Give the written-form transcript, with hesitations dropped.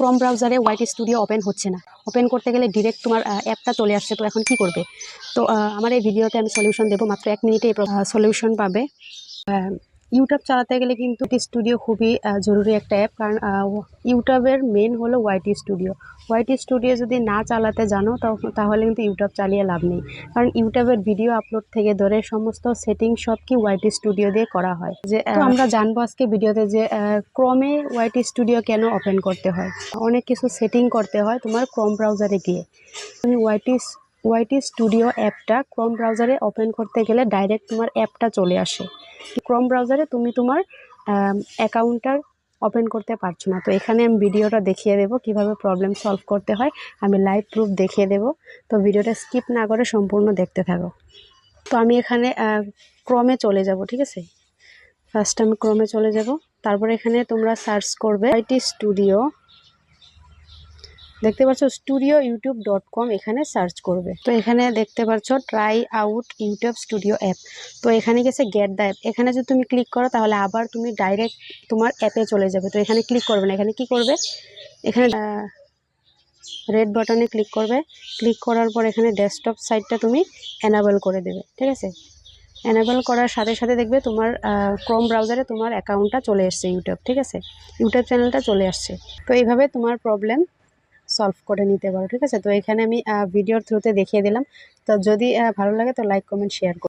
Chrome ব্রাউজারে white studio open হচ্ছে না, ওপেন করতে গেলে ডিরেক্ট তোমার অ্যাপটা চলে আসছে। তো এখন কি করবে? তো আমার এই ভিডিওতে আমি সলিউশন দেবো, মাত্র 1 মিনিটে সলিউশন পাবে। ইউটিউব চালাতে গেলে কিন্তু স্টুডিও খুবই জরুরি একটা অ্যাপ, কারণ ইউটিউবের মেন হলো ওয়াইটি স্টুডিও। ওয়াইটি স্টুডিও যদি না চালাতে জানো তাহলে কিন্তু ইউটিউব চালিয়ে লাভ নেই, কারণ ইউটিউবের ভিডিও আপলোড থেকে ধরে সমস্ত সেটিং সব কি ওয়াইটি স্টুডিও দিয়ে করা হয়। যে আমরা জানবো আজকে ভিডিওতে যে ক্রোমে ওয়াইটি স্টুডিও কেন ওপেন করতে হয়। অনেক কিছু সেটিং করতে হয় তোমার ক্রোম ব্রাউজারে গিয়ে। তুমি ওয়াইটি স্টুডিও অ্যাপটা ক্রোম ব্রাউজারে ওপেন করতে গেলে ডাইরেক্ট তোমার অ্যাপটা চলে আসে। ক্রোম ব্রাউজারে তুমি তোমার অ্যাকাউন্টটা ওপেন করতে পারছো না। তো এখানে আমি ভিডিওটা দেখিয়ে দেবো কিভাবে প্রবলেম সলভ করতে হয়, আমি লাইভ প্রুফ দেখিয়ে দেবো। তো ভিডিওটা স্কিপ না করে সম্পূর্ণ দেখতে থাকো। তো আমি এখানে ক্রোমে চলে যাব, ঠিক আছে। ফার্স্ট আমি ক্রোমে চলে যাব, তারপর এখানে তোমরা সার্চ করবে ওয়াইটি স্টুডিও। দেখতে পাচ্ছ studioyoutube.com, এখানে সার্চ করবে। তো এখানে দেখতে পাচ্ছ try out YouTube studio app. তো এখানে গেছে গেট দ্য অ্যাপ। এখানে যদি তুমি ক্লিক করো তাহলে আবার তুমি ডাইরেক্ট তোমার অ্যাপে চলে যাবে। তো এখানে ক্লিক করবে না, এখানে কি করবে, এখানে রেড বাটনে ক্লিক করবে। ক্লিক করার পর এখানে ডেস্কটপ সাইটটা তুমি এনাবেল করে দেবে, ঠিক আছে। এনাবেল করার সাথে সাথে দেখবে তোমার ক্রোম ব্রাউজারে তোমার অ্যাকাউন্টটা চলে আসছে ইউটিউব, ঠিক আছে, ইউটিউব চ্যানেলটা চলে আসছে। তো এইভাবে তোমার প্রবলেম সলভ করে নিতে পারো, ঠিক আছে। তো এখানে আমি ভিডিওর থ্রুতে দেখিয়ে দিলাম। তো যদি ভালো লাগে তো লাইক কমেন্ট শেয়ার করো।